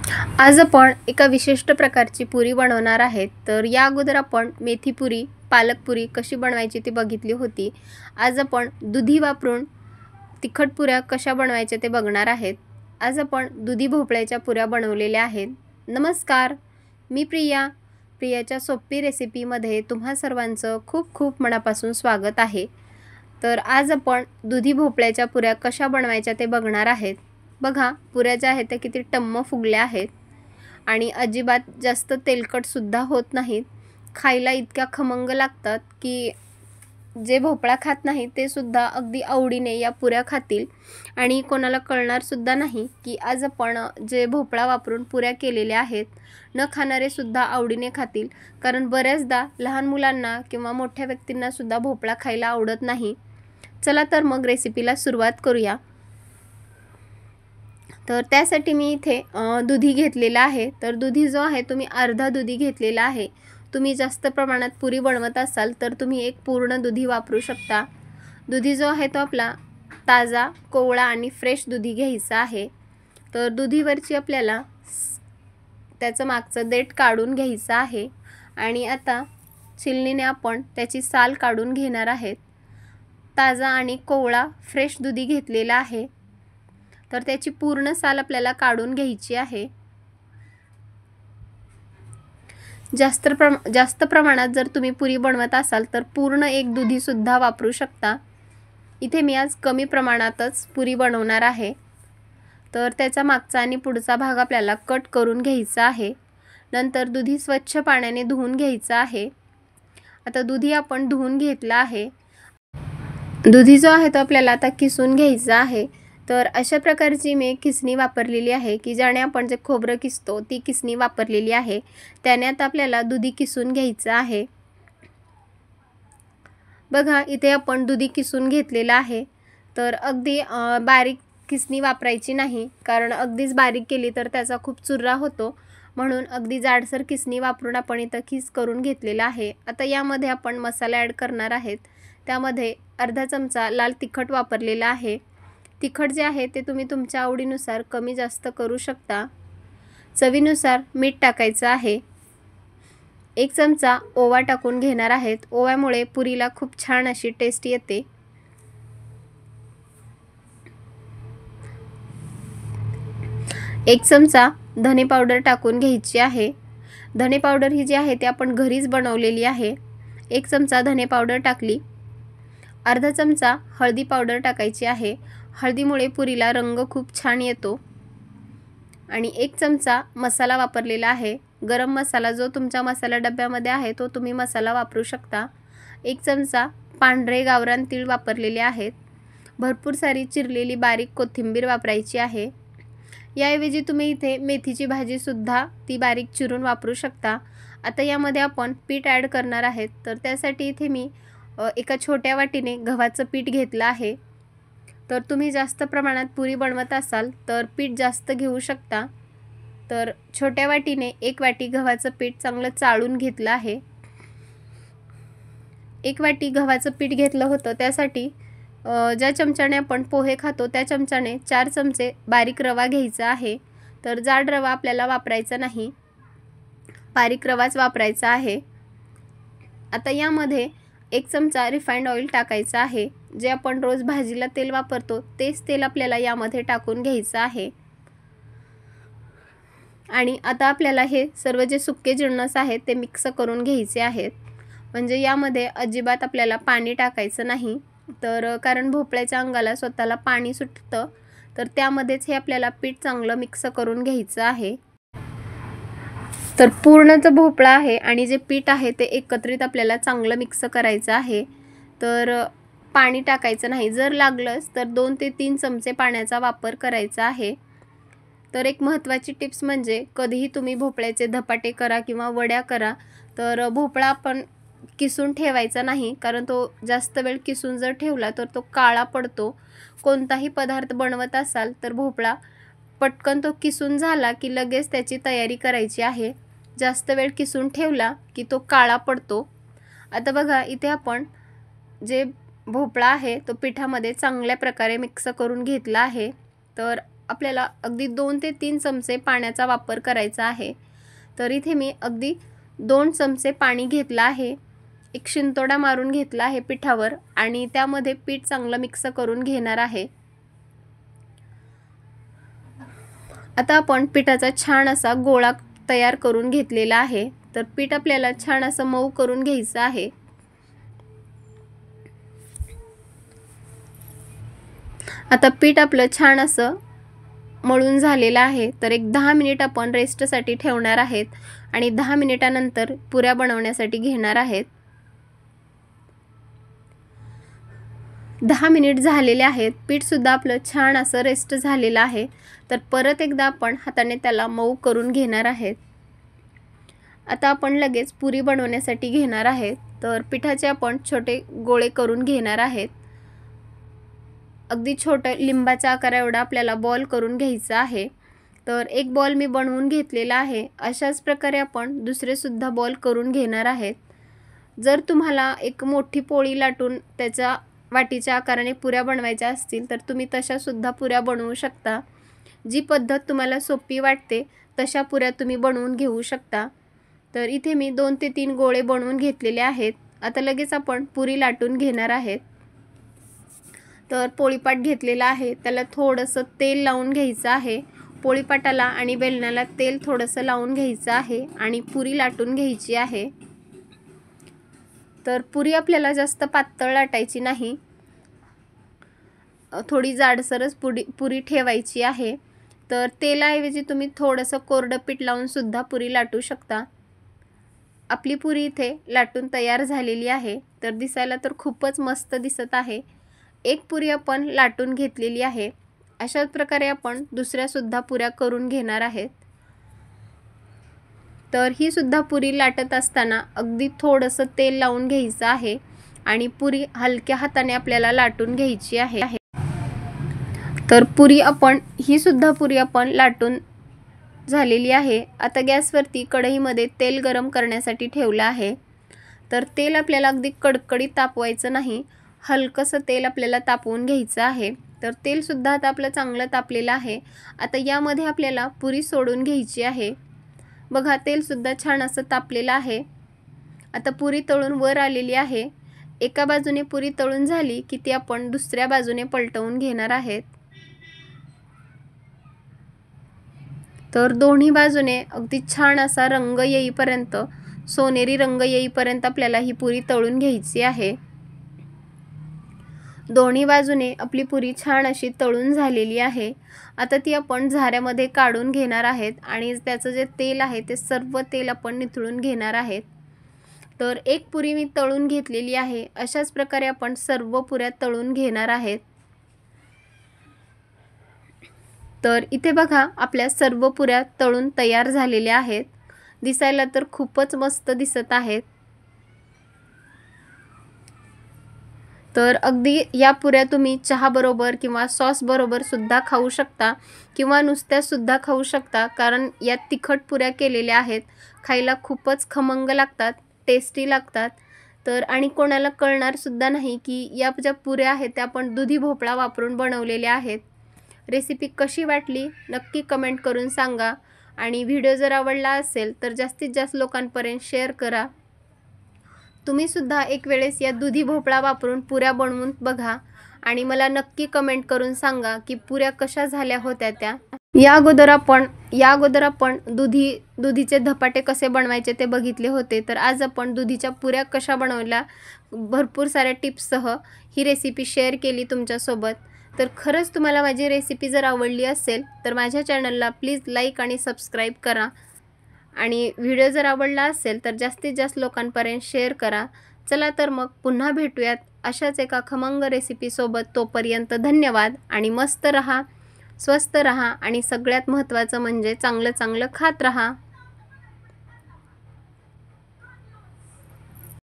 आज आपण एका विशिष्ट प्रकारची पुरी बनवणार आहेत। तर या अगोदर आपण मेथी पुरी, पालक पुरी कशी बनवायची ती बघितली होती। आज आपण दुधी वापरून तिखट पुऱ्या कशा बनवायच्या ते बघणार आहेत। आज आपण दुधी भोपळ्याच्या पुऱ्या बनवलेल्या आहेत। नमस्कार, मी प्रिया। प्रियाच्या सोपी रेसिपीमध्ये तुम्हा सर्वांचं खूप खूप मनापासून स्वागत आहे। तर आज आपण दुधी भोपळ्याच्या पुऱ्या कशा बनवायच्या ते बघणार आहेत। बघा, पुऱ्या ज्या आहेत त्या किती टम्म फुगल्या आहेत आणि अजिबात जास्त तेलकट सुद्धा होत नाहीत। खायला इतक्या खमंग लागतात की जे भोपळा खात नाही ते सुद्धा अगदी आवडीने या पुऱ्या खातील आणि कोणाला कळणार सुद्धा नाही की आज आपण जे भोपळा वापरून पुऱ्या केलेल्या आहेत। न खाणारे सुद्धा आवडीने खातील, कारण बऱ्याचदा लहान मुलांना किंवा मोठ्या व्यक्तींना सुद्धा भोपळा खायला आवडत नाही। चला तर मग रेसिपीला सुरुवात करूया। तर त्यासाठी मी इथे दुधी घेतलेला आहे। तर दुधी जो आहे तुम्ही अर्धा दुधी घेतलेला आहे। तुम्ही जास्त प्रमाणात पुरी बनवत असाल तर तुम्ही एक पूर्ण दुधी वापरू शकता। दुधी जो आहे तो आपला ताजा, कोवळा आणि फ्रेश दुधी घ्यायचा आहे। तर दुधीवरची आपल्याला त्याचं मागचं देठ काढून घ्यायचं आहे आणि आता छिलनीने आपण त्याची साल काढून घेणार आहेत। ताजा आणि कोवळा फ्रेश दुधी घेतलेला आहे, तर त्याची पूर्ण साल आपल्याला काढून घ्यायची आहे। जास्त प्रमाणात जर तुम्ही पुरी बनवत असाल तर पूर्ण एक दुधी सुद्धा वापरू शकता। इथे मी आज कमी प्रमाणातच पुरी बनवणार आहे। तर त्याचा मागचा आणि पुढचा भाग आपल्याला कट करून घ्यायचा आहे। नंतर दुधी स्वच्छ पाण्याने धुवून घ्यायचा आहे। आता दुधी आपण धुवून घेतला आहे। दुधी जो आहे तो आपल्याला आता किसून घ्यायचा आहे। तर अशा प्रकारची मी किसणी वापरलेली आहे की ज्याने आपण जे खोबरं किसतो ती किसणी वापरलेली आहे। त्याने आता आपल्याला दुधी किसून घ्यायचं आहे। बघा, इथे आपण दुधी किसून घेतलेला आहे। तर अगदी बारीक किसणी वापरायची नाही, कारण अगदीच बारीक केली तर त्याचा खूप चुर्रा होतो। म्हणून अगदी जाडसर किसणी वापरून आपण इथं किस करून घेतलेला आहे। आता यामध्ये आपण मसाला ॲड करणार आहेत। त्यामध्ये अर्धा चमचा लाल तिखट वापरलेला आहे। तिखट जे आहे ते तुम्ही तुमच्या आवडीनुसार कमी जास्त करू शकता। चवीनुसार मीठ टाकायचं आहे। 1 चमचा ओवा टाकून घेणार आहेत। ओव्यामुळे पुरीला खूप छान अशी टेस्ट येते। 1 चमचा धने पावडर टाकून घ्यायची आहे। धने पावडर ही जी आहे ती आपण घरीच बनवलेली आहे। 1 चमचा धने पावडर टाकली। अर्धा चमचा हळदी पावडर टाकायची आहे। हळदीमुळे पुरीला रंग खूप छान येतो। आणि 1 चमचा मसाला वापरलेला आहे। गरम मसाला जो तुमच्या मसाला डब्यामध्ये आहे तो तुम्ही मसाला वापरू शकता। 1 चमचा पांढरे गावरान तीळ वापरलेले आहेत। भरपूर सारी चिरलेली बारीक कोथिंबीर वापरायची आहे। याऐवजी तुम्ही इथे मेथीची भाजी सुद्धा ती बारीक चिरून वापरू शकता। आता यामध्ये आपण पीठ ॲड करणार आहेत। तर त्यासाठी इथे मी एका छोट्या वाटीने गव्हाचं पीठ घेतलं आहे। तर तुम्ही जास्त प्रमाणात पुरी बनवत असाल तर पीठ जास्त घेऊ शकता। तर छोट्या वाटीने 1 वाटी गव्हाचं पीठ चांगलं चाळून घेतलं आहे। 1 वाटी गव्हाचं पीठ घेतलं होतं, त्यासाठी ज्या चमच्याने आपण पोहे खातो त्या चमच्याने 4 चमचे बारीक रवा घ्यायचा आहे। तर जाड रवा आपल्याला वापरायचा नाही, बारीक रवाच वापरायचा आहे। आता यामध्ये 1 चमचा रिफाइंड ऑइल टाकायचं आहे। जे आपण रोज भाजीला तेल वापरतो तेच तेल आपल्याला यामध्ये टाकून घ्यायचं आहे। आणि आता आपल्याला हे सर्व जे सुके जिन्नस आहेत ते मिक्स करून घ्यायचे आहेत। म्हणजे यामध्ये अजिबात आपल्याला पाणी टाकायचं नाही, तर कारण भोपळ्याच्या अंगाला स्वतःला पाणी सुटतं। तर त्यामध्येच हे आपल्याला पीठ चांगलं मिक्स करून घ्यायचं आहे। तर पूर्ण जो भोपळा आहे आणि जे पीठ आहे ते एकत्रित आपल्याला चांगलं मिक्स करायचं आहे। तर पाणी टाकायचं नाही, जर लागलंच तर 2 ते 3 चमचे पाण्याचा वापर करायचा आहे। तर एक महत्त्वाची टिप्स म्हणजे कधीही तुम्ही भोपळ्याचे धपाटे करा किंवा वड्या करा तर भोपळा आपण किसून ठेवायचा नाही, कारण तो जास्त वेळ किसून जर ठेवला तर तो काळा पडतो। कोणताही पदार्थ बनवत असाल तर भोपळा पटकन तो किसून झाला की लगेच त्याची तयारी करायची आहे। जास्त वेळ किसून ठेवला की तो काळा पडतो। आता बघा, इथे आपण जे भोपळा आहे तो पिठामध्ये चांगल्या प्रकारे मिक्स करून घेतला आहे। तर आपल्याला अगदी 2 ते 3 चमचे पाण्याचा वापर करायचा आहे। तर इथे मी अगदी 2 चमचे पाणी घेतलं आहे, एक शिंतोडा मारून घेतला आहे पिठावर आणि त्यामध्ये पीठ चांगलं मिक्स करून घेणार आहे। आता आपण पिठाचा छान असा गोळा तयार करून घेतलेला आहे। तर पीठ आपल्याला छान असं मऊ करून घ्यायचं आहे। आता पीठ आपलं छान असं मळून झालेलं आहे। तर एक 10 मिनिट आपण रेस्टसाठी ठेवणार आहेत आणि 10 मिनिटानंतर पुऱ्या बनवण्यासाठी घेणार आहेत। 10 मिनिट झालेले आहेत, पीठ सुद्धा आपलं छान असं रेस्ट झालेलं आहे। तर परत एकदा आपण हाताने त्याला मऊ करून घेणार आहेत। आता आपण लगेच पुरी बनवण्यासाठी घेणार आहेत। तर पिठाचे आपण छोटे गोळे करून घेणार आहेत। अगदी छोटं लिंबाच्या आकारा एवढा आपल्याला बॉल करून घ्यायचा आहे। तर एक बॉल मी बनवून घेतलेला आहे। अशाच प्रकारे आपण दुसरे सुद्धा बॉल करून घेणार आहेत। जर तुम्हाला एक मोठी पोळी लाटून त्याच्या वाटीच्या आकाराने पुऱ्या बनवायच्या असतील तर तुम्ही तशा सुद्धा पुऱ्या बनवू शकता। जी पद्धत तुम्हाला सोपी वाटते तशा पुऱ्या तुम्ही बनवून घेऊ शकता। तर इथे मी 2 ते 3 गोळे बनवून घेतलेले आहेत। आता लगेच आपण पुरी लाटून घेणार आहेत। तर पोळीपाट घेतलेला आहे, त्याला थोडंसं तेल लावून घ्यायचं आहे। पोळीपाटाला आणि बेलण्याला तेल थोडंसं लावून घ्यायचं आहे आणि पुरी लाटून घ्यायची आहे। तर पुरी आपल्याला जास्त पातळ लाटायची नाही, थोडी जाडसरच पुरी ठेवायची आहे। तर तेलाऐवजी तुम्ही थोडंसं कोरडं पीठ लावून सुद्धा पुरी लाटू शकता। आपली पुरी इथे लाटून तयार झालेली आहे। तर दिसायला तर खूपच मस्त दिसत आहे। एक पुरी आपण लाटून घेतलेली आहे। अशाच प्रकारे आपण दुसऱ्या सुद्धा पुऱ्या करून घेणार आहेत। तर ही सुद्धा पुरी लाटत असताना अगदी थोडंसं तेल लावून घ्यायचं आहे आणि पुरी हलक्या हाताने आपल्याला लाटून घ्यायची आहे। तर ही सुद्धा पुरी आपण लाटून झालेली आहे। आता गॅसवरती कढईमध्ये तेल गरम करण्यासाठी ठेवलं आहे। तर तेल आपल्याला अगदी कडकडीत तापवायचं नाही, हलकंसं तेल आपल्याला तापवून घ्यायचं आहे। तर तेल सुद्धा आता आपलं चांगलं तापलेलं आहे। आता यामध्ये आपल्याला पुरी सोडून घ्यायची आहे। बघा, तेल सुद्धा छान असं तापलेलं आहे। आता पुरी तळून वर आलेली आहे। एका बाजूने पुरी तळून झाली की ती आपण दुसऱ्या बाजूने पलटवून घेणार आहेत। तर दोन्ही बाजूने अगदी छान असा रंग येईपर्यंत, सोनेरी रंग येईपर्यंत आपल्याला ही पुरी तळून घ्यायची आहे। दोन्ही बाजूने आपली पुरी छान अशी तळून झालेली आहे। आता ती आपण झाऱ्यामध्ये काढून घेणार आहेत आणि त्याचं जे तेल आहे ते सर्व तेल आपण निथळून घेणार आहेत। तर एक पुरी मी तळून घेतलेली आहे। अशाच प्रकारे आपण सर्व पुऱ्या तळून घेणार आहेत। तर इथे बघा, आपल्या सर्व पुऱ्या तळून तयार झालेल्या आहेत। दिसायला तर खूपच मस्त दिसत आहेत। तर अगदी या पुऱ्या तुम्ही चहा बरोबर किंवा सॉस बरोबर सुद्धा खाऊ शकता किंवा नुसत्या सुद्धा खाऊ शकता, कारण या तिखट पुऱ्या केलेल्या आहेत। खायला खूपच खमंग लागतात, टेस्टी लागतात। तर आणि कोणाला कळणार सुद्धा नाही की या ज्या पुऱ्या आहेत त्या आपण दुधी भोपळा वापरून बनवलेल्या आहेत। रेसिपी कशी वाटली नक्की कमेंट करून सांगा आणि व्हिडिओ जर आवडला असेल तर जास्तीत जास्त लोकांपर्यंत शेअर करा। तुम्ही सुद्धा एक वेळेस या दुधी भोपळा वापरून पुऱ्या बनवून बघा आणि मला नक्की कमेंट करून सांगा की पुऱ्या कशा झाल्या होत्या त्या। या अगोदर आपण दुधीचे धपाटे कसे बनवायचे ते बघितले होते। तर आज आपण दुधीच्या पुऱ्या कशा बनवल्या भरपूर साऱ्या टिप्ससह ही रेसिपी शेअर केली तुमच्यासोबत। तर खरंच तुम्हाला माझी रेसिपी जर आवडली असेल तर माझ्या चॅनलला प्लीज लाईक आणि सबस्क्राईब करा आणि व्हिडिओ जर आवडला असेल तर जास्तीत जास्त लोकांपर्यंत शेअर करा। चला तर मग पुन्हा भेटूयात अशाच एका खमंग रेसिपीसोबत। तोपर्यंत धन्यवाद आणि मस्त रहा, स्वस्त रहा आणि सगळ्यात महत्त्वाचं म्हणजे चांगलं चांगलं खात रहा।